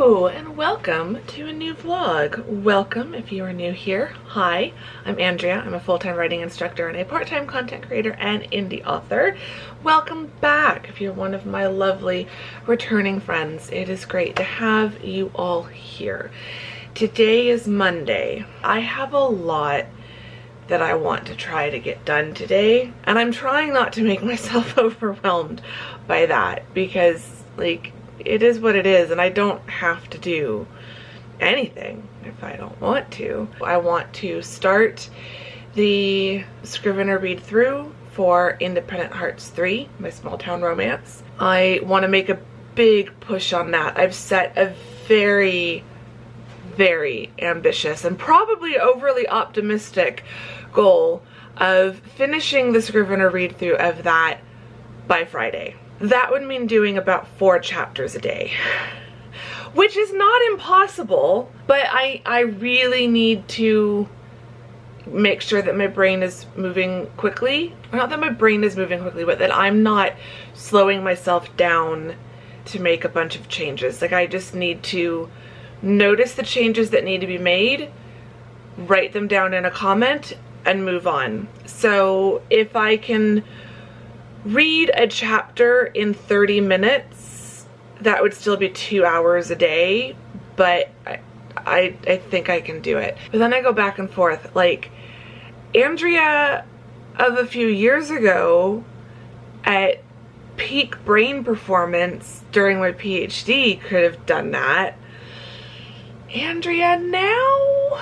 Hello and welcome to a new vlog. Welcome if you are new here. Hi, I'm Andrea. I'm a full-time writing instructor and a part-time content creator and indie author. Welcome back if you're one of my lovely returning friends. It is great to have you all here. Today is Monday. I have a lot that I want to try to get done today, and I'm trying not to make myself overwhelmed by that because, like, it is what it is, and I don't have to do anything if I don't want to. I want to start the Scrivener read through for Independent Hearts 3, my small town romance. I want to make a big push on that. I've set a very ambitious and probably overly optimistic goal of finishing the Scrivener read through of that by Friday. That would mean doing about 4 chapters a day, which is not impossible, but I really need to make sure that my brain is moving quickly. Not that my brain is moving quickly, but that I'm not slowing myself down to make a bunch of changes. Like, I just need to notice the changes that need to be made, write them down in a comment, and move on. So if I can read a chapter in 30 minutes, that would still be 2 hours a day, but I think I can do it. But then I go back and forth. Like, Andrea of a few years ago at peak brain performance during my PhD could have done that. Andrea now,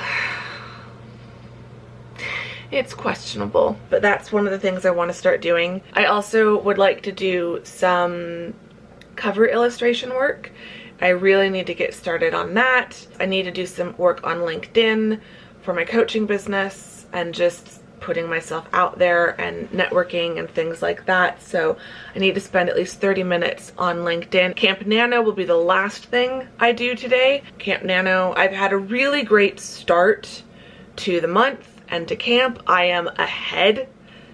it's questionable, but that's one of the things I want to start doing. I also would like to do some cover illustration work. I really need to get started on that. I need to do some work on LinkedIn for my coaching business and just putting myself out there and networking and things like that. So I need to spend at least 30 minutes on LinkedIn. Camp Nano will be the last thing I do today. Camp Nano, I've had a really great start to the month and to camp. I am ahead,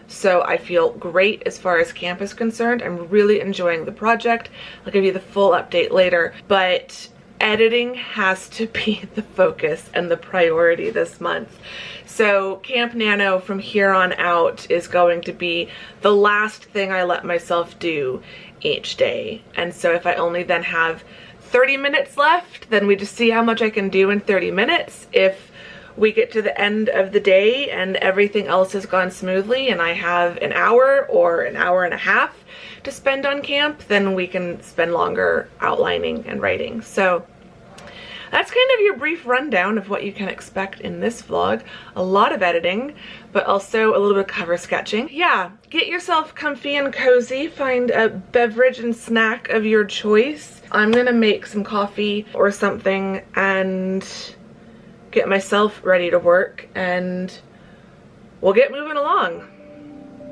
so I feel great as far as camp is concerned. I'm really enjoying the project. I'll give you the full update later, but editing has to be the focus and the priority this month. So Camp Nano from here on out is going to be the last thing I let myself do each day. And so if I only then have 30 minutes left, then we just see how much I can do in 30 minutes. If we get to the end of the day and everything else has gone smoothly and I have an hour or an hour and a half to spend on camp, then we can spend longer outlining and writing. So that's kind of your brief rundown of what you can expect in this vlog. A lot of editing, but also a little bit of cover sketching. Yeah, get yourself comfy and cozy, find a beverage and snack of your choice. I'm gonna make some coffee or something and get myself ready to work, and we'll get moving along.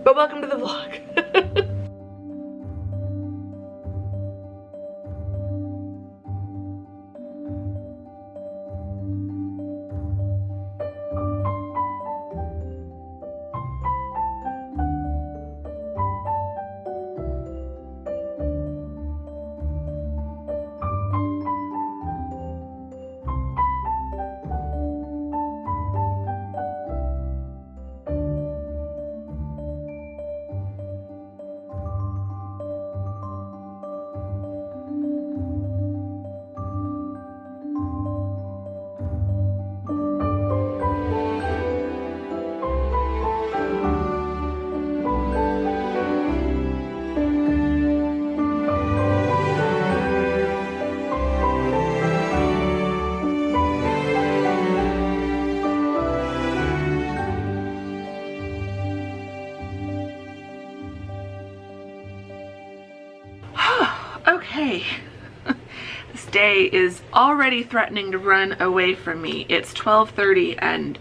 But welcome to the vlog. Okay, this day is already threatening to run away from me. It's 12:30 and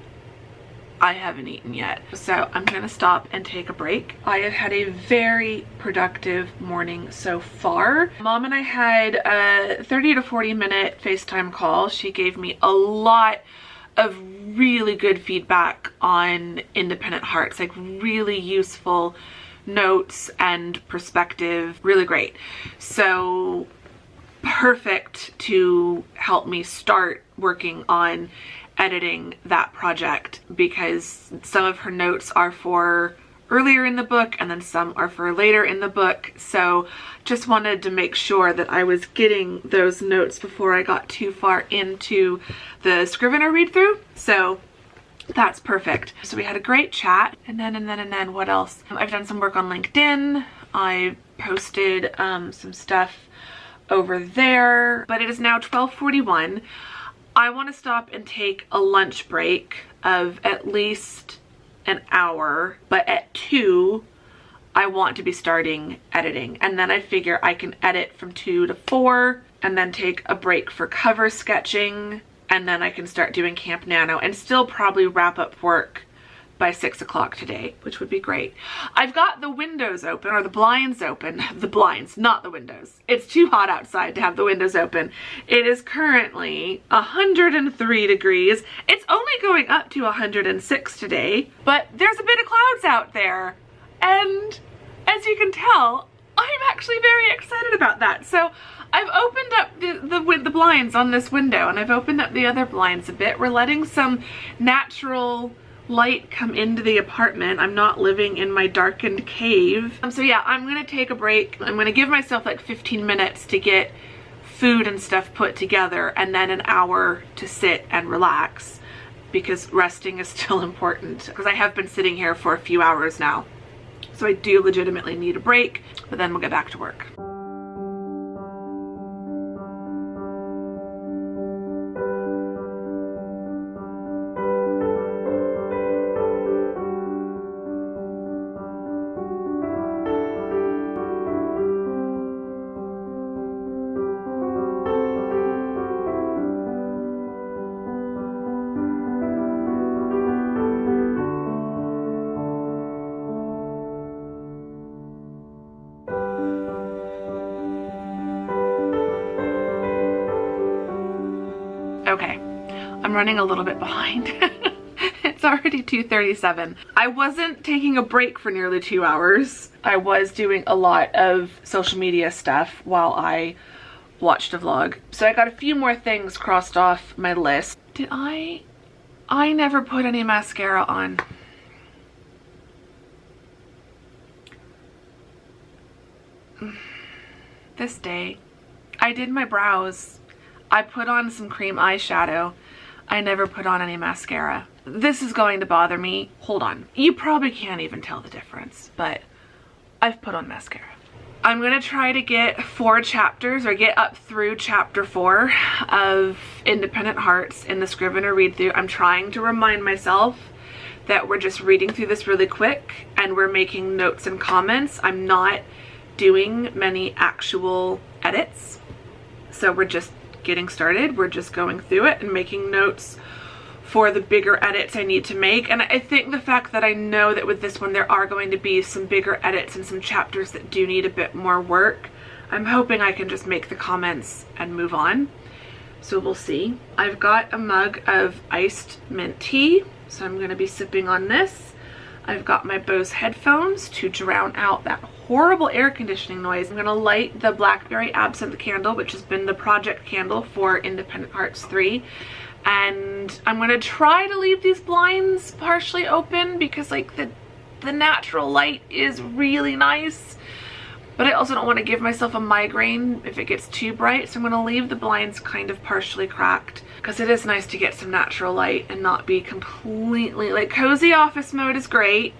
I haven't eaten yet. So I'm gonna stop and take a break. I have had a very productive morning so far. Mom and I had a 30 to 40 minute FaceTime call. She gave me a lot of really good feedback on Independent Hearts, like really useful notes and perspective, really great. So perfect to help me start working on editing that project, because some of her notes are for earlier in the book and then some are for later in the book. So just wanted to make sure that I was getting those notes before I got too far into the Scrivener read through. So that's perfect. So we had a great chat, and then what else? I've done some work on LinkedIn. I posted some stuff over there, but it is now 12:41. I want to stop and take a lunch break of at least an hour, but at 2 I want to be starting editing, and then I figure I can edit from 2 to 4 and then take a break for cover sketching, and then I can start doing Camp Nano and still probably wrap up work by 6 o'clock today, which would be great. I've got the windows open, or the blinds open. The blinds, not the windows. It's too hot outside to have the windows open. It is currently 103 degrees. It's only going up to 106 today, but there's a bit of clouds out there. And as you can tell, I'm actually very excited about that. So I've opened up the blinds on this window, and I've opened up the other blinds a bit. We're letting some natural light come into the apartment. I'm not living in my darkened cave. So yeah, I'm gonna take a break. I'm gonna give myself like 15 minutes to get food and stuff put together, and then an hour to sit and relax, because resting is still important, because I have been sitting here for a few hours now. So I do legitimately need a break, but then we'll get back to work. Okay, I'm running a little bit behind. It's already 2:37. I wasn't taking a break for nearly 2 hours. I was doing a lot of social media stuff while I watched a vlog. So I got a few more things crossed off my list. Did I never put any mascara on. This day, I did my brows. I put on some cream eyeshadow. I never put on any mascara. This is going to bother me. Hold on. You probably can't even tell the difference, but I've put on mascara. I'm gonna try to get 4 chapters, or get up through chapter 4 of Independent Hearts in the Scrivener read through. I'm trying to remind myself that we're just reading through this really quick and we're making notes and comments. I'm not doing many actual edits. So we're just getting started. We're just going through it and making notes for the bigger edits I need to make. And I think the fact that I know that with this one there are going to be some bigger edits and some chapters that do need a bit more work, I'm hoping I can just make the comments and move on. So we'll see. I've got a mug of iced mint tea, so I'm going to be sipping on this. I've got my Bose headphones to drown out that horrible air conditioning noise. I'm going to light the Blackberry Absinthe candle, which has been the project candle for Independent Hearts 3. And I'm going to try to leave these blinds partially open, because like the natural light is really nice. But I also don't want to give myself a migraine if it gets too bright. So I'm going to leave the blinds kind of partially cracked, because it is nice to get some natural light and not be completely, like, cozy office mode is great,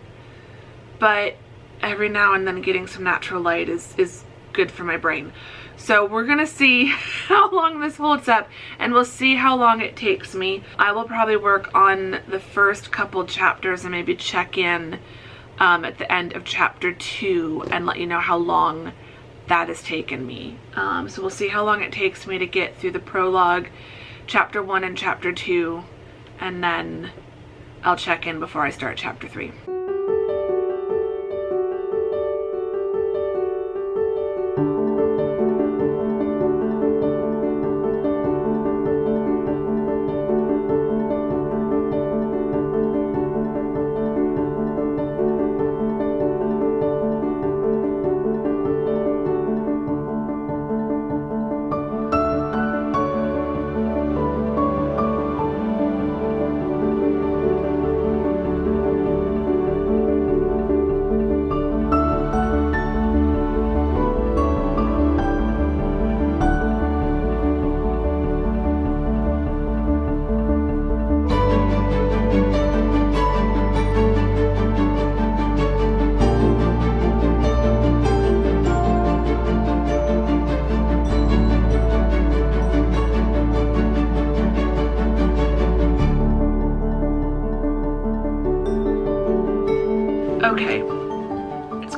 but every now and then getting some natural light is good for my brain. So we're gonna see how long this holds up, and we'll see how long it takes me. I will probably work on the first couple chapters and maybe check in at the end of chapter 2 and let you know how long that has taken me. So we'll see how long it takes me to get through the prologue, chapter 1 and chapter 2, and then I'll check in before I start chapter 3.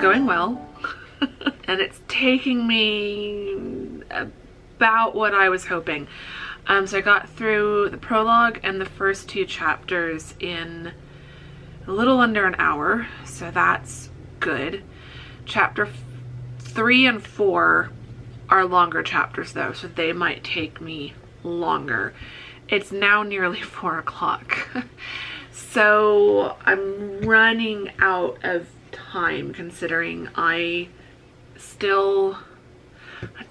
going well. And it's taking me about what I was hoping. So I got through the prologue and the first 2 chapters in a little under an hour, so that's good. Chapter 3 and 4 are longer chapters though, so they might take me longer. It's now nearly 4 o'clock. So I'm running out of time, considering I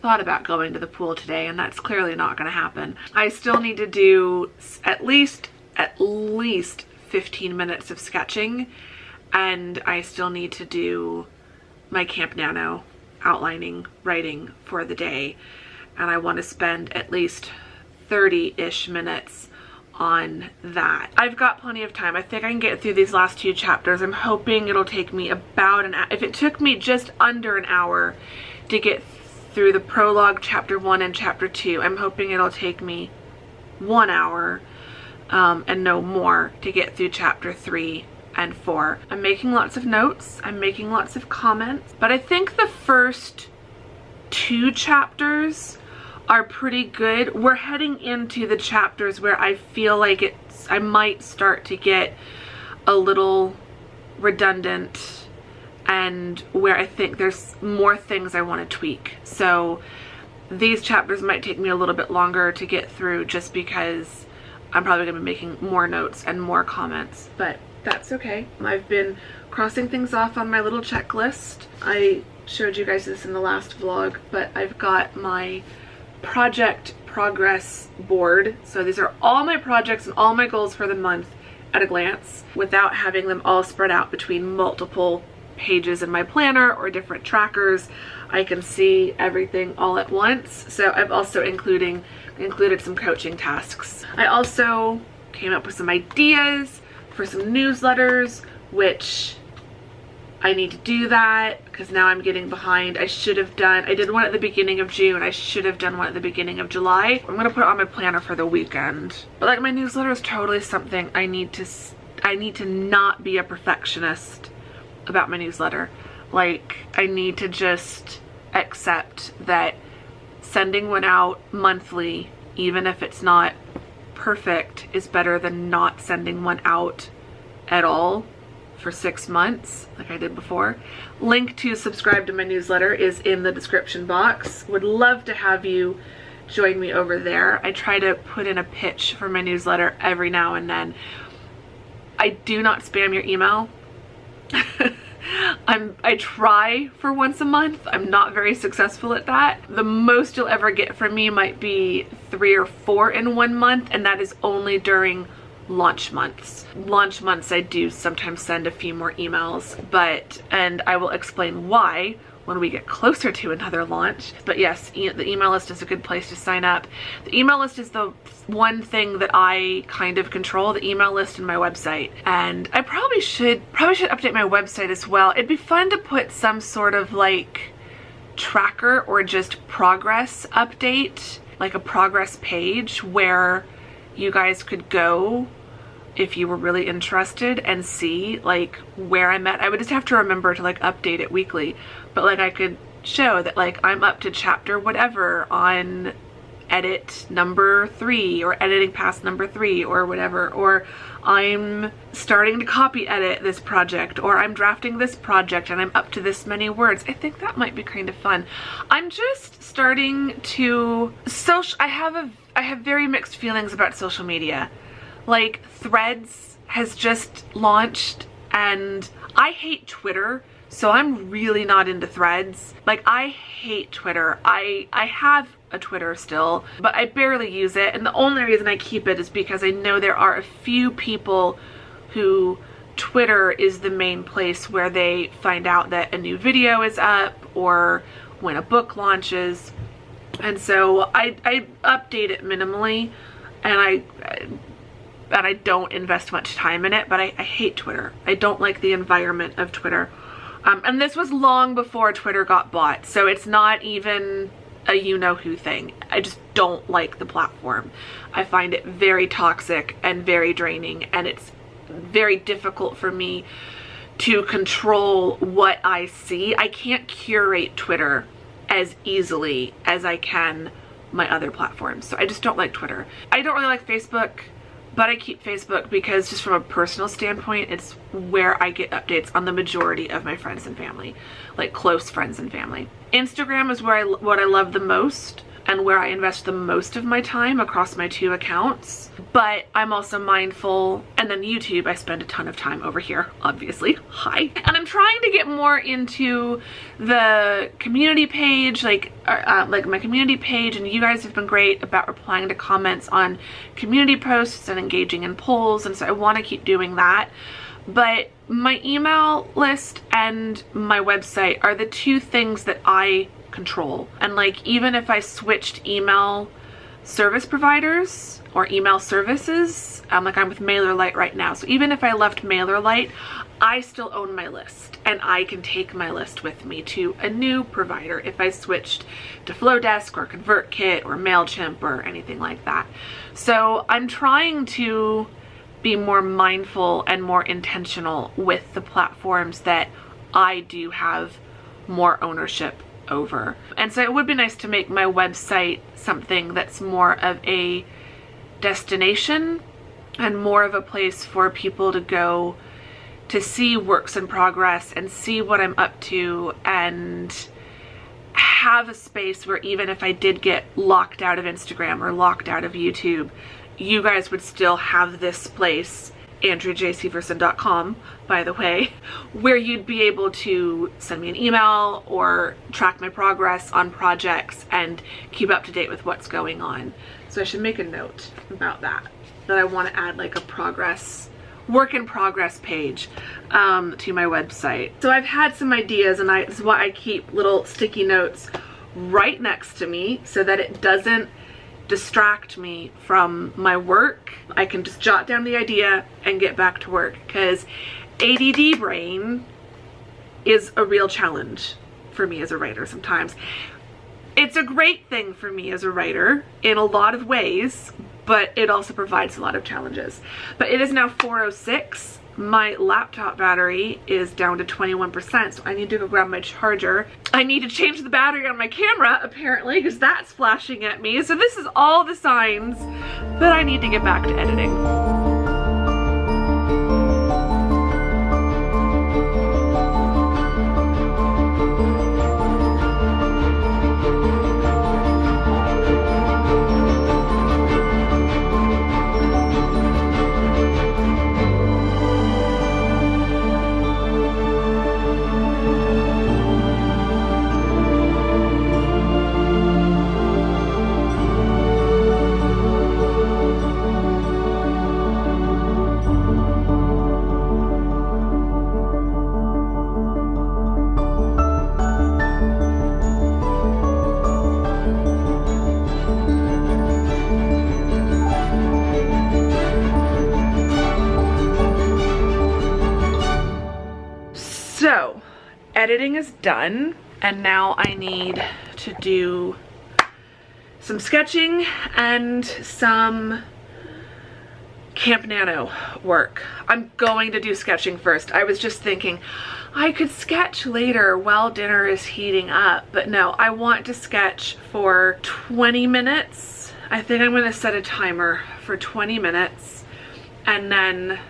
thought about going to the pool today, and that's clearly not going to happen. I still need to do at least 15 minutes of sketching, and I still need to do my Camp Nano outlining writing for the day, and I want to spend at least 30-ish minutes on that. I've got plenty of time. I think I can get through these last 2 chapters. I'm hoping it'll take me about an hour. If it took me just under an hour to get through the prologue, chapter 1 and chapter 2, I'm hoping it'll take me 1 hour and no more to get through chapter 3 and 4. I'm making lots of notes, I'm making lots of comments, but I think the first 2 chapters are pretty good. We're heading into the chapters where I feel like I might start to get a little redundant, and where I think there's more things I want to tweak. So these chapters might take me a little bit longer to get through, just because I'm probably going to be making more notes and more comments, but that's okay. I've been crossing things off on my little checklist. I showed you guys this in the last vlog, but I've got my project progress board. So these are all my projects and all my goals for the month at a glance, without having them all spread out between multiple pages in my planner or different trackers. I can see everything all at once. So I've also included some coaching tasks. I also came up with some ideas for some newsletters, which I need to do that because now I'm getting behind. I did one at the beginning of June. I should have done one at the beginning of July. I'm gonna put it on my planner for the weekend. But like, my newsletter is totally something I need to not be a perfectionist about my newsletter. Like, I need to just accept that sending one out monthly, even if it's not perfect, is better than not sending one out at all for 6 months like I did before. Link to subscribe to my newsletter is in the description box. Would love to have you join me over there. I try to put in a pitch for my newsletter every now and then. I do not spam your email. I try for once a month. I'm not very successful at that. The most you'll ever get from me might be 3 or 4 in 1 month, and that is only during launch months. Launch months I do sometimes send a few more emails, and I will explain why when we get closer to another launch. But yes, the email list is a good place to sign up. The email list is the one thing that I kind of control, the email list and my website. And I probably should update my website as well. It'd be fun to put some sort of like tracker or just progress update, like a progress page where you guys could go if you were really interested and see like where I'm at. I would just have to remember to like update it weekly, but like I could show that like I'm up to chapter whatever on edit number 3 or editing past number 3 or whatever, or I'm starting to copy edit this project, or I'm drafting this project and I'm up to this many words. I think that might be kind of fun. I'm just starting to I have very mixed feelings about social media. Like, Threads has just launched, and I hate Twitter, so I'm really not into Threads. Like, I hate Twitter. I have a Twitter still, but I barely use it, and the only reason I keep it is because I know there are a few people who Twitter is the main place where they find out that a new video is up or when a book launches. And so I update it minimally, and I don't invest much time in it, but I hate Twitter. I don't like the environment of Twitter. And this was long before Twitter got bought, so it's not even a you-know-who thing. I just don't like the platform. I find it very toxic and very draining, and it's very difficult for me to control what I see. I can't curate Twitter as easily as I can my other platforms. So I just don't like Twitter. I don't really like Facebook, but I keep Facebook because just from a personal standpoint, it's where I get updates on the majority of my friends and family, like close friends and family. Instagram is where what I love the most and where I invest the most of my time across my 2 accounts. But I'm also mindful, and then YouTube, I spend a ton of time over here, obviously. Hi. And I'm trying to get more into the community page, like my community page, and you guys have been great about replying to comments on community posts and engaging in polls, and so I want to keep doing that. But my email list and my website are the 2 things that I control. And like, even if I switched email service providers or email services, like I'm with MailerLite right now, so even if I left MailerLite, I still own my list, and I can take my list with me to a new provider if I switched to Flowdesk or ConvertKit or MailChimp or anything like that. So I'm trying to be more mindful and more intentional with the platforms that I do have more ownership over. And so it would be nice to make my website something that's more of a destination and more of a place for people to go to see works in progress and see what I'm up to, and have a space where even if I did get locked out of Instagram or locked out of YouTube, you guys would still have this place, AndreaJSeverson.com, by the way, where you'd be able to send me an email or track my progress on projects and keep up to date with what's going on. So I should make a note about that I want to add like a work in progress page to my website. So I've had some ideas, and this is why I keep little sticky notes right next to me so that it doesn't distract me from my work. I can just jot down the idea and get back to work, because ADD brain is a real challenge for me as a writer sometimes. It's a great thing for me as a writer in a lot of ways, but it also provides a lot of challenges. But it is now 4:06. My laptop battery is down to 21%, so I need to go grab my charger. I need to change the battery on my camera, apparently, because that's flashing at me. So this is all the signs that I need to get back to editing. So, editing is done, and now I need to do some sketching and some Camp Nano work. I'm going to do sketching first. I was just thinking I could sketch later while dinner is heating up, but no, I want to sketch for 20 minutes. I think I'm going to set a timer for 20 minutes, and then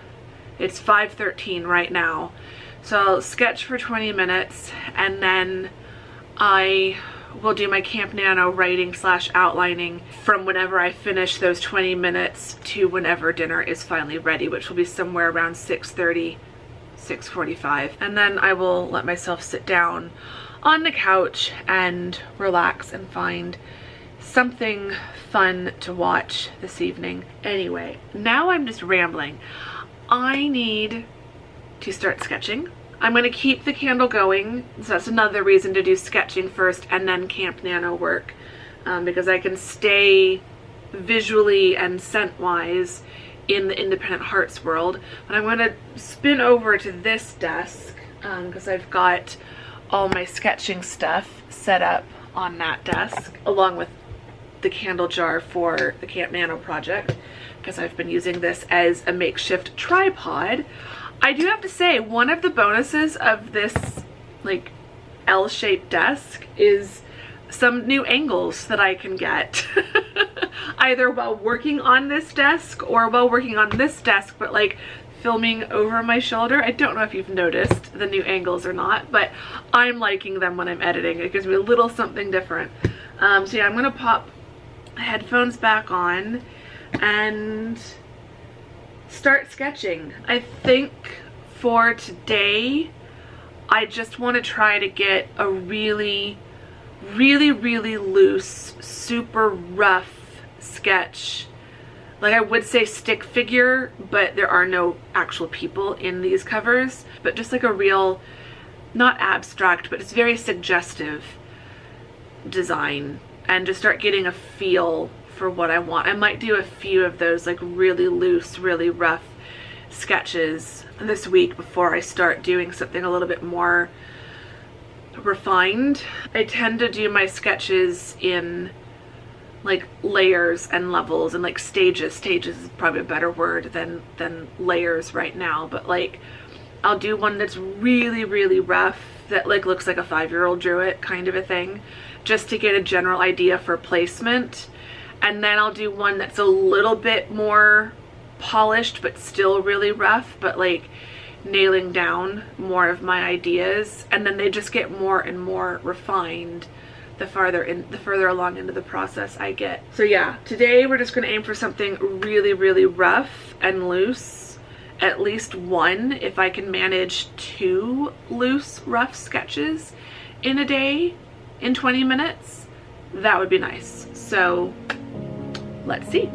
it's 5:13 right now. So I'll sketch for 20 minutes, and then I will do my Camp Nano writing / outlining from whenever I finish those 20 minutes to whenever dinner is finally ready, which will be somewhere around 6:30, 6:45. And then I will let myself sit down on the couch and relax and find something fun to watch this evening. Anyway, now I'm just rambling. I need to start sketching. I'm going to keep the candle going, so that's another reason to do sketching first and then Camp Nano work, because I can stay visually and scent-wise in the Independent Hearts world. But I'm going to spin over to this desk because I've got all my sketching stuff set up on that desk, along with the candle jar for the Camp Nano project, because I've been using this as a makeshift tripod. I do have to say, one of the bonuses of this like L-shaped desk is some new angles that I can get either while working on this desk or while working on this desk, but like filming over my shoulder. I don't know if you've noticed the new angles or not, but I'm liking them when I'm editing. It gives me a little something different. So yeah, I'm gonna pop headphones back on and start sketching. I think for today I just want to try to get a really loose, super rough sketch. Like I would say stick figure, but there are no actual people in these covers, but just like a real, not abstract, but it's very suggestive design, and just start getting a feel for what I want. I might do a few of those like really loose, really rough sketches this week before I start doing something a little bit more refined. I tend to do my sketches in like layers and levels and like stages. Stages is probably a better word than layers right now, but like I'll do one that's really rough that like looks like a 5-year-old drew it, kind of a thing, just to get a general idea for placement. And then I'll do one that's a little bit more polished but still really rough, but like nailing down more of my ideas, and then they just get more and more refined the further along into the process I get. So yeah, today we're just gonna aim for something really rough and loose. At least one, if I can manage 2 loose, rough sketches in a day in 20 minutes, that would be nice. So let's see.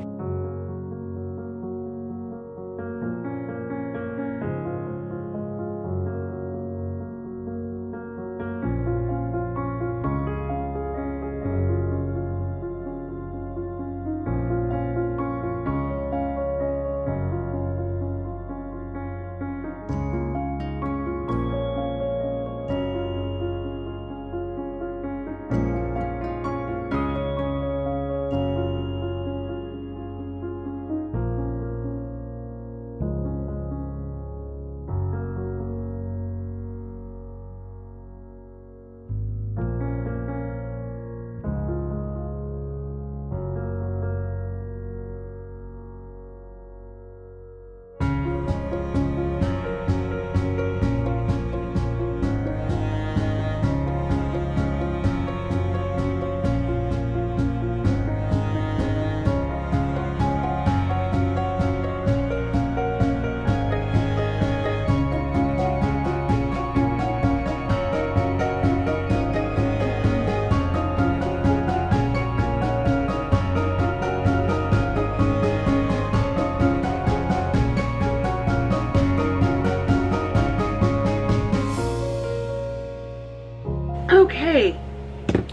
Okay,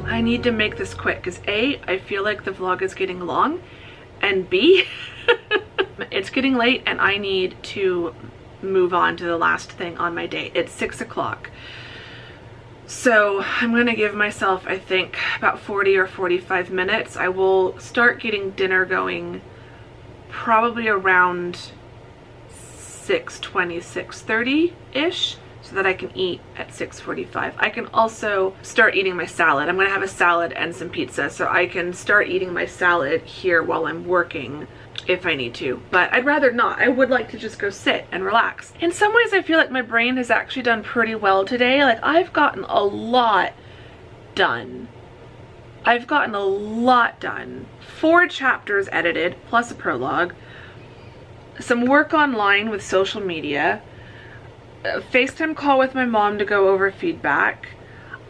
I need to make this quick because A, I feel like the vlog is getting long, and B, it's getting late and I need to move on to the last thing on my day. It's 6 o'clock. So I'm gonna give myself, I think, about 40 or 45 minutes. I will start getting dinner going probably around 6:20, 6:30-ish, so that I can eat at 6:45. I can also start eating my salad. I'm gonna have a salad and some pizza, so I can start eating my salad here while I'm working if I need to, but I'd rather not. I would like to just go sit and relax. In some ways, I feel like my brain has actually done pretty well today. Like, I've gotten a lot done. 4 chapters edited, plus a prologue, some work online with social media, a FaceTime call with my mom to go over feedback.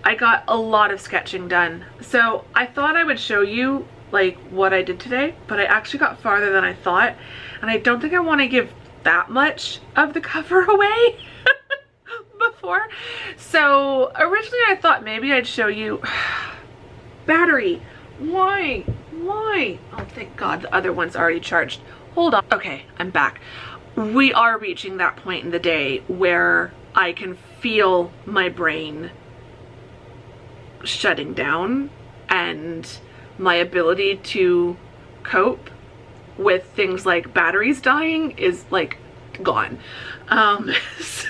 I got a lot of sketching done. So I thought I would show you like what I did today, but I actually got farther than I thought, and I don't think I want to give that much of the cover away before. So originally I thought maybe I'd show you battery. Why? Oh, thank God the other one's already charged. Hold on. Okay, I'm back. We are reaching that point in the day where I can feel my brain shutting down, and my ability to cope with things like batteries dying is like gone. So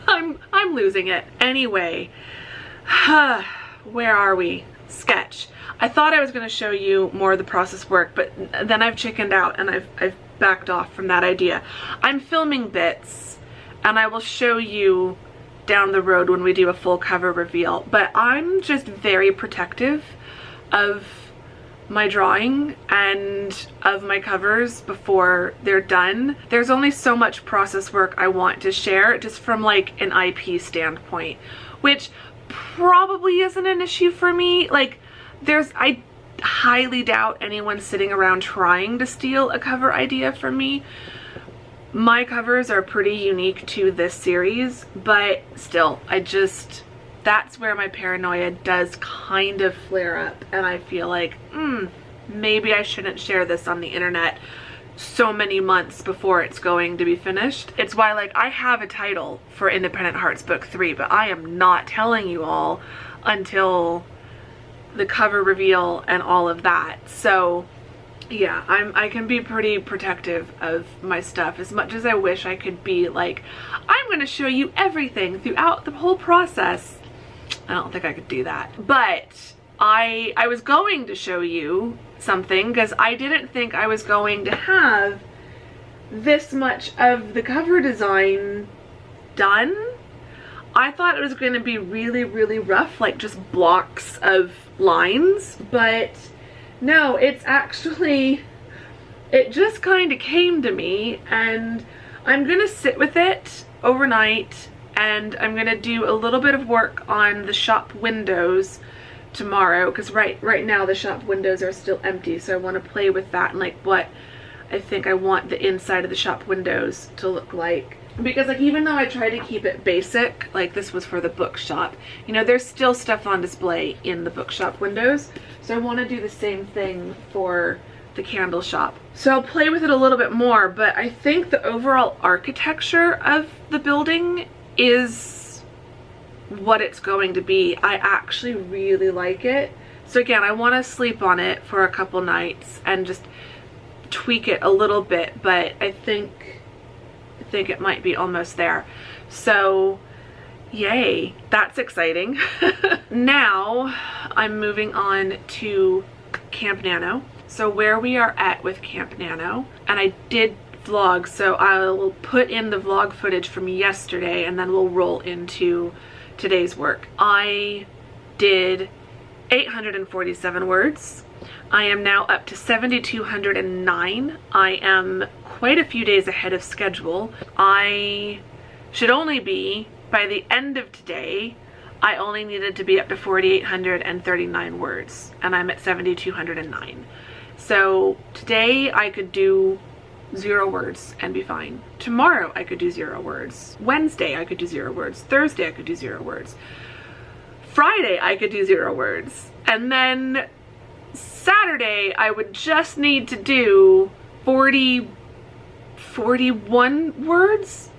I'm losing it. Anyway, where are we? Sketch. I thought I was going to show you more of the process work, but then I've chickened out and I've backed off from that idea. I'm filming bits and I will show you down the road when we do a full cover reveal, but I'm just very protective of my drawing and of my covers before they're done. There's only so much process work I want to share just from like an IP standpoint, which probably isn't an issue for me. Like I highly doubt anyone sitting around trying to steal a cover idea from me. My covers are pretty unique to this series, but still, that's where my paranoia does kind of flare up, and I feel like, maybe I shouldn't share this on the internet so many months before it's going to be finished. It's why, like, I have a title for Independent Hearts Book 3, but I am not telling you all until the cover reveal and all of that. So yeah, I can be pretty protective of my stuff, as much as I wish I could be like, I'm going to show you everything throughout the whole process. I don't think I could do that. But I was going to show you something because I didn't think I was going to have this much of the cover design done. I thought it was going to be really, really rough, like just blocks of lines, but no, it's actually, it just kind of came to me, and I'm gonna sit with it overnight, and I'm gonna do a little bit of work on the shop windows tomorrow, because right now the shop windows are still empty, so I want to play with that and like what I think I want the inside of the shop windows to look like. Because like, even though I try to keep it basic, like this was for the bookshop, you know, there's still stuff on display in the bookshop windows. So I want to do the same thing for the candle shop. So I'll play with it a little bit more, but I think the overall architecture of the building is what it's going to be. I actually really like it. So again, I want to sleep on it for a couple nights and just tweak it a little bit, but I think it might be almost there. So yay, that's exciting. Now I'm moving on to Camp Nano. So where we are at with Camp Nano, and I did vlog, so I will put in the vlog footage from yesterday and then we'll roll into today's work. I did 847 words. I am now up to 7,209. I am quite a few days ahead of schedule. I should only be, by the end of today, I only needed to be up to 4,839 words, and I'm at 7,209. So today I could do 0 words and be fine. Tomorrow I could do 0 words. Wednesday I could do 0 words. Thursday I could do 0 words. Friday I could do 0 words. And then Saturday I would just need to do 41 words,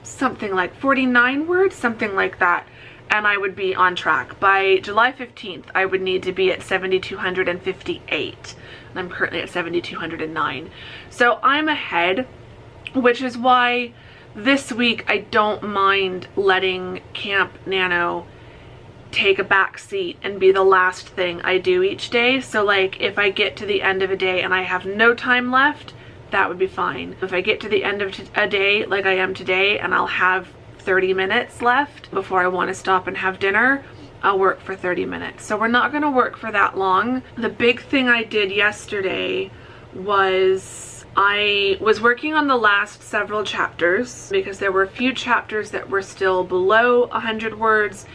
something like 49 words, something like that, and I would be on track. By July 15th I would need to be at 7,258, and I'm currently at 7,209. So I'm ahead, which is why this week I don't mind letting Camp Nano take a back seat and be the last thing I do each day. So like, if I get to the end of a day and I have no time left, that would be fine. If I get to the end of a day like I am today and I'll have 30 minutes left before I want to stop and have dinner, I'll work for 30 minutes. So we're not going to work for that long. The big thing I did yesterday was I was working on the last several chapters, because there were a few chapters that were still below 100 words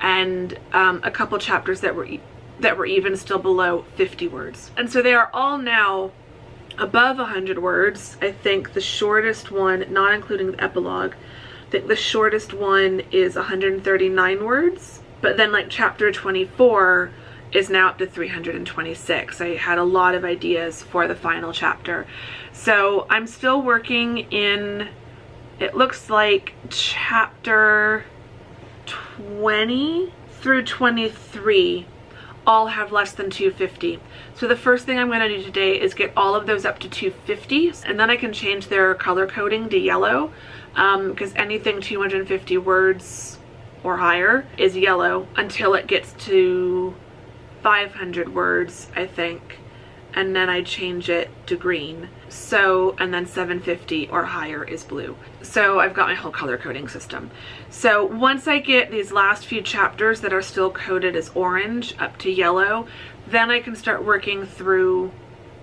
and a couple chapters that were even still below 50 words. And so they are all now above 100 words. I think the shortest one, not including the epilogue, I think the shortest one is 139 words. But then like chapter 24 is now up to 326. I had a lot of ideas for the final chapter. So I'm still working in, it looks like chapter 20 through 23 all have less than 250. So the first thing I'm going to do today is get all of those up to 250, and then I can change their color coding to yellow, because anything 250 words or higher is yellow until it gets to 500 words, I think, and then I change it to green. So, and then 750 or higher is blue. So I've got my whole color coding system. So once I get these last few chapters that are still coded as orange up to yellow, then I can start working through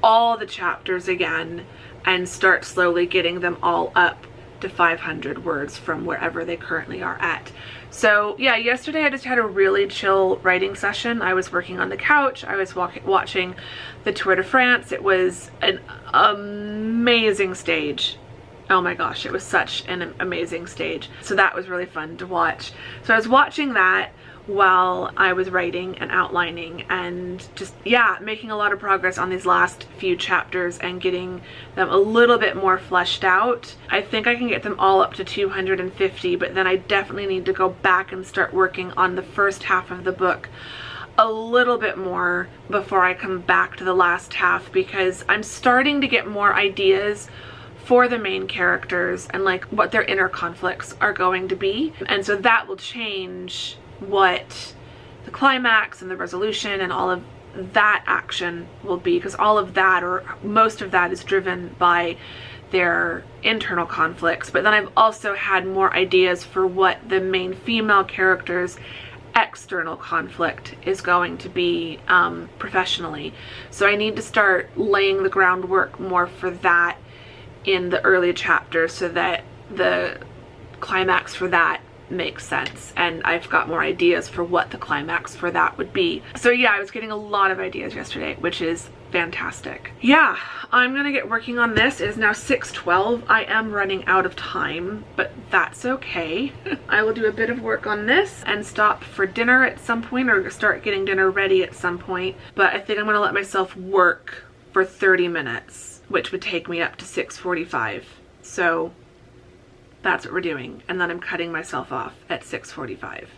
all the chapters again and start slowly getting them all up to 500 words from wherever they currently are at. So yeah, yesterday I just had a really chill writing session. I was working on the couch, I was watching the Tour de France. It was an amazing stage. Oh my gosh, it was such an amazing stage. So that was really fun to watch. So I was watching that while I was writing and outlining, and just, yeah, making a lot of progress on these last few chapters and getting them a little bit more fleshed out. I think I can get them all up to 250, but then I definitely need to go back and start working on the first half of the book a little bit more before I come back to the last half, because I'm starting to get more ideas for the main characters and like what their inner conflicts are going to be. And so that will change what the climax and the resolution and all of that action will be, because all of that, or most of that, is driven by their internal conflicts. But then I've also had more ideas for what the main female character's external conflict is going to be professionally. So I need to start laying the groundwork more for that in the early chapters so that the climax for that makes sense, and I've got more ideas for what the climax for that would be. So yeah, I was getting a lot of ideas yesterday, which is fantastic. Yeah, I'm gonna get working on this. It is now 6:12. I am running out of time, but that's okay. I will do a bit of work on this and stop for dinner at some point, or start getting dinner ready at some point. But I think I'm gonna let myself work for 30 minutes, which would take me up to 6:45. So that's what we're doing, and then I'm cutting myself off at 6:45.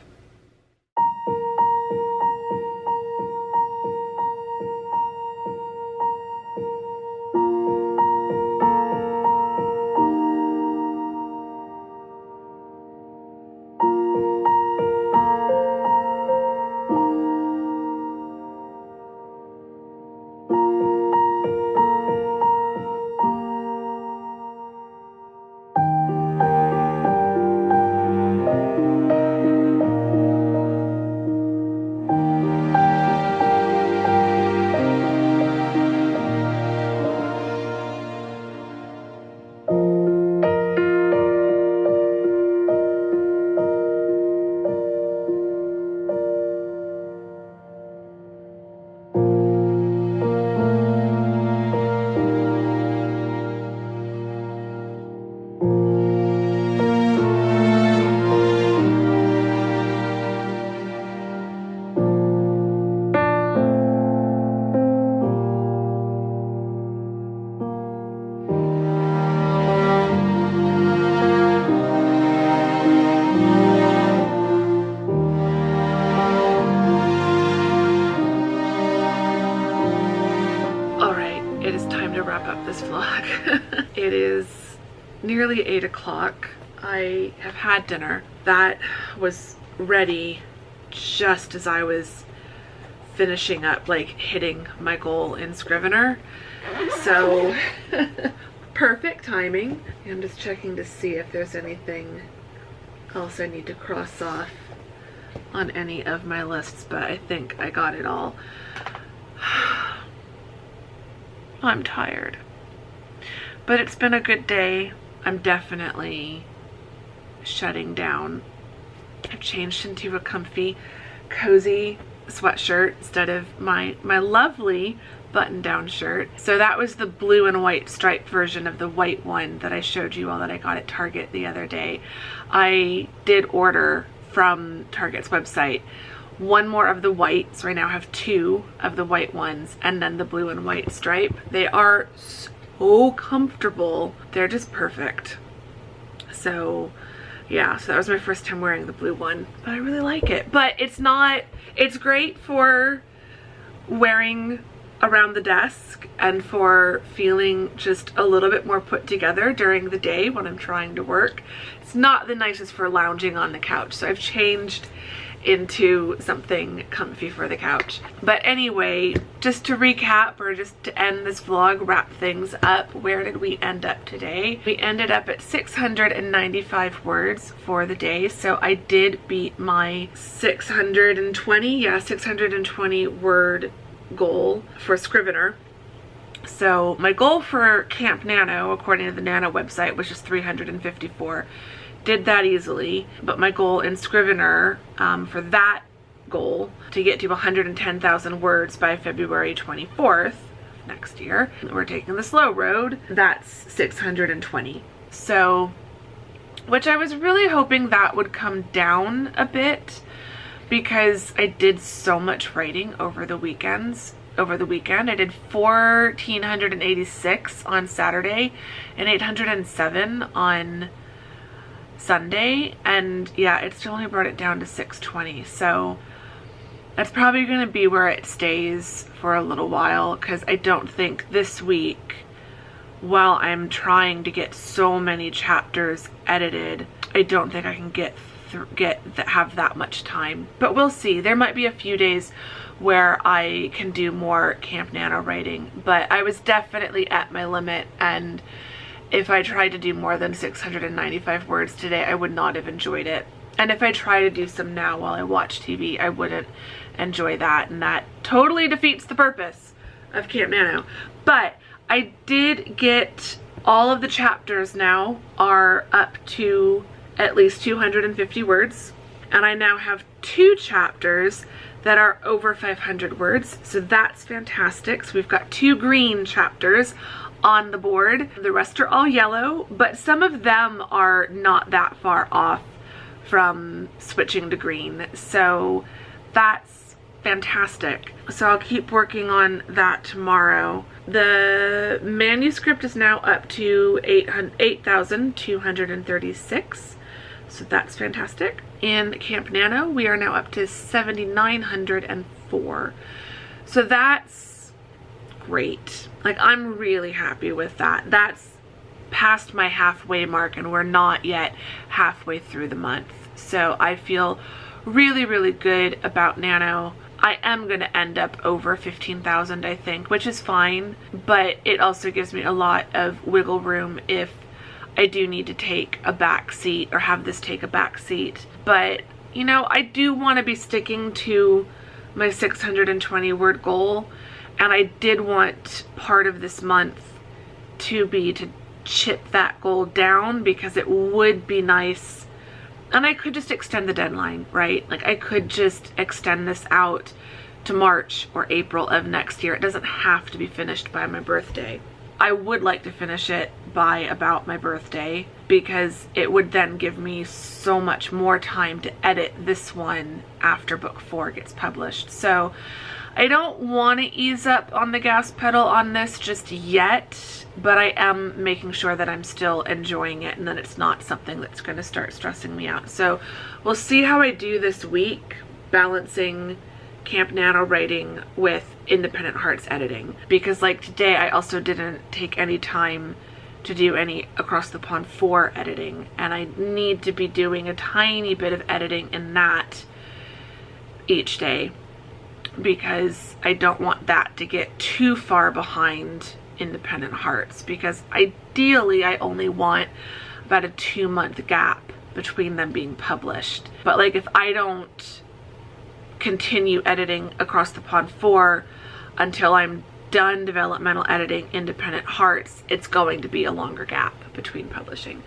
It is nearly 8 o'clock. I have had dinner. That was ready just as I was finishing up, like hitting my goal in Scrivener. So perfect timing. I'm just checking to see if there's anything else I need to cross off on any of my lists, but I think I got it all. I'm tired, but it's been a good day. I'm definitely shutting down. I've changed into a comfy, cozy sweatshirt instead of my lovely button-down shirt. So that was the blue and white striped version of the white one that I showed you all that I got at Target the other day. I did order from Target's website one more of the white, so I now have 2 of the white ones, and then the blue and white stripe. They are so comfortable. They're just perfect. So yeah, so that was my first time wearing the blue one, but I really like it. But it's not, it's great for wearing around the desk and for feeling just a little bit more put together during the day when I'm trying to work. It's not the nicest for lounging on the couch, so I've changed into something comfy for the couch. But anyway, just to recap, or just to end this vlog, wrap things up, where did we end up today? We ended up at 695 words for the day, so I did beat my 620 word goal for Scrivener. So my goal for Camp Nano, according to the Nano website, was just 354. Did that easily, but my goal in Scrivener for that goal to get to 110,000 words by February 24th next year, we're taking the slow road, that's 620. So, which I was really hoping that would come down a bit, because I did so much writing over the weekend. I did 1,486 on Saturday and 807 on Sunday, and yeah, it still only brought it down to 620. So that's probably going to be where it stays for a little while, because I don't think this week, while I'm trying to get so many chapters edited, I don't think I can have that much time. But we'll see. There might be a few days where I can do more Camp Nano writing, but I was definitely at my limit, and if I tried to do more than 695 words today, I would not have enjoyed it. And if I try to do some now while I watch TV, I wouldn't enjoy that, and that totally defeats the purpose of Camp Nano. But I did get all of the chapters now are up to at least 250 words, and I now have 2 chapters that are over 500 words, so that's fantastic. So we've got 2 green chapters on the board. The rest are all yellow, but some of them are not that far off from switching to green, so that's fantastic. So I'll keep working on that tomorrow. The manuscript is now up to 8,236. So that's fantastic. In Camp Nano, we are now up to 7,904. So that's great. Like, I'm really happy with that. That's past my halfway mark, and we're not yet halfway through the month. So I feel really, really good about Nano. I am going to end up over 15,000, I think, which is fine, but it also gives me a lot of wiggle room if I do need to take a back seat, or have this take a back seat. But, you know, I do want to be sticking to my 620 word goal, and I did want part of this month to be to chip that goal down, because it would be nice. And I could just extend the deadline, right? Like, I could just extend this out to March or April of next year. It doesn't have to be finished by my birthday. I would like to finish it by about my birthday, because it would then give me so much more time to edit this one after book 4 gets published. So I don't want to ease up on the gas pedal on this just yet, but I am making sure that I'm still enjoying it and that it's not something that's going to start stressing me out. So we'll see how I do this week, balancing Camp Nano writing with Independent Hearts editing, because like today I also didn't take any time to do any Across the Pond 4 editing, and I need to be doing a tiny bit of editing in that each day, because I don't want that to get too far behind Independent Hearts, because ideally I only want about a 2-month gap between them being published. But like, if I don't continue editing Across the Pond 4 until I'm done developmental editing Independent Hearts, it's going to be a longer gap between publishing,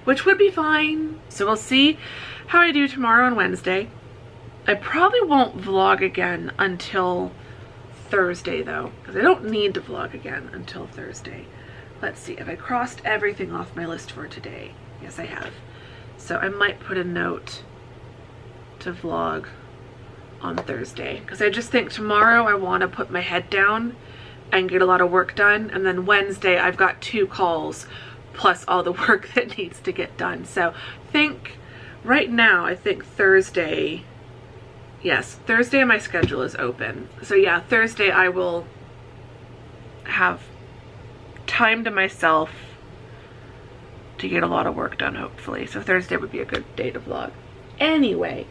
which would be fine. So we'll see how I do tomorrow and Wednesday. I probably won't vlog again until Thursday though, because I don't need to vlog again until Thursday. Let's see, have I crossed everything off my list for today? Yes, I have. So I might put a note to vlog on Thursday, because I just think tomorrow I want to put my head down and get a lot of work done, and then Wednesday I've got 2 calls plus all the work that needs to get done. So I think right now, I think Thursday Yes, Thursday my schedule is open. So yeah, Thursday I will have time to myself to get a lot of work done, hopefully. So Thursday would be a good day to vlog. Anyway,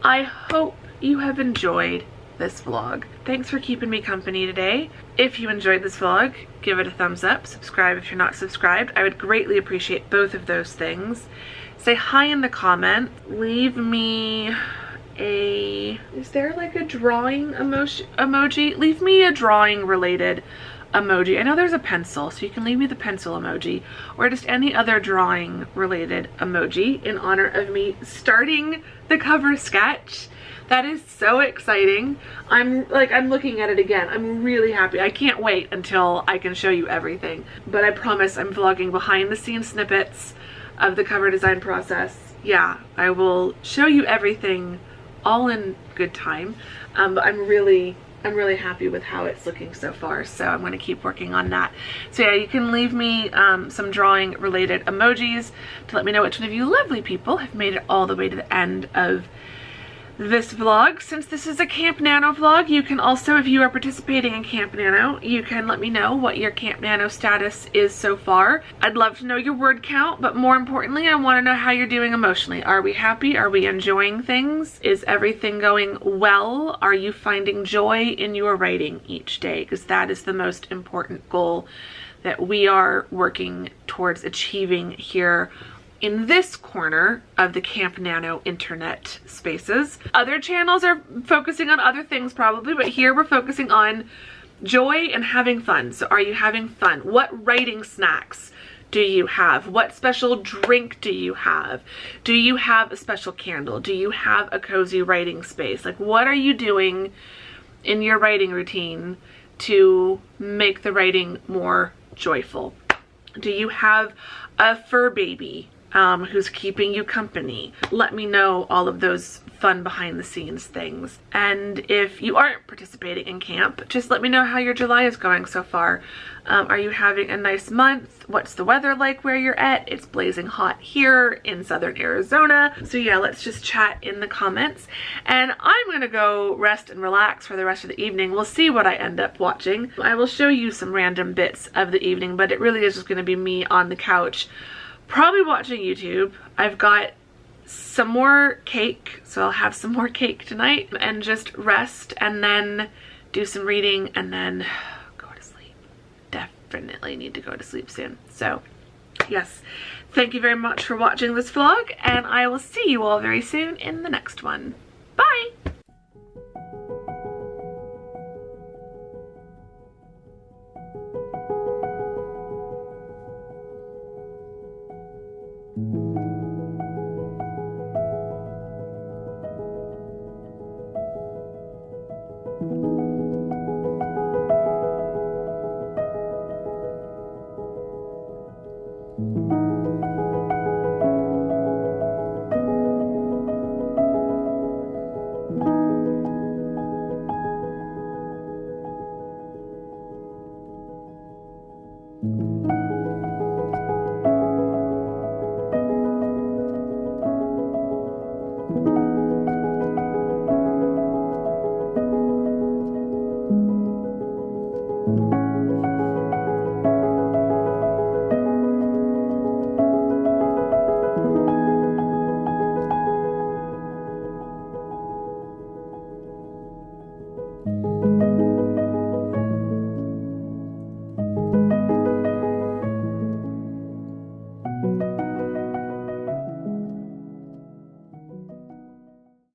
I hope you have enjoyed this vlog. Thanks for keeping me company today. If you enjoyed this vlog, give it a thumbs up. Subscribe if you're not subscribed. I would greatly appreciate both of those things. Say hi in the comments. Leave me is there like a drawing emoji? Leave me a drawing related emoji. I know there's a pencil, so you can leave me the pencil emoji, or just any other drawing related emoji in honor of me starting the cover sketch. That is so exciting. I'm looking at it again. I'm really happy. I can't wait until I can show you everything. But I promise I'm vlogging behind the scenes snippets of the cover design process. Yeah, I will show you everything all in good time. But I'm really happy with how it's looking so far, so I'm going to keep working on that. So yeah, you can leave me some drawing related emojis to let me know which one of you lovely people have made it all the way to the end of this vlog. Since this is a Camp Nano vlog, you can also, if you are participating in Camp Nano, you can let me know what your Camp Nano status is so far. I'd love to know your word count, but more importantly, I want to know how you're doing emotionally. Are we happy? Are we enjoying things? Is everything going well? Are you finding joy in your writing each day? Because that is the most important goal that we are working towards achieving here in this corner of the Camp Nano internet spaces. Other channels are focusing on other things probably, but here we're focusing on joy and having fun. So are you having fun? What writing snacks do you have? What special drink do you have? Do you have a special candle? Do you have a cozy writing space? Like, what are you doing in your writing routine to make the writing more joyful? Do you have a fur baby who's keeping you company? Let me know all of those fun behind the scenes things. And if you aren't participating in camp, just let me know how your July is going so far. Are you having a nice month? What's the weather like where you're at? It's blazing hot here in southern Arizona. So yeah, let's just chat in the comments. And I'm gonna go rest and relax for the rest of the evening. We'll see what I end up watching. I will show you some random bits of the evening, but it really is just gonna be me on the couch, probably watching YouTube. I've got some more cake, so I'll have some more cake tonight, and just rest and then do some reading and then go to sleep. Definitely need to go to sleep soon. So yes, thank you very much for watching this vlog, and I will see you all very soon in the next one. Bye! Thank you.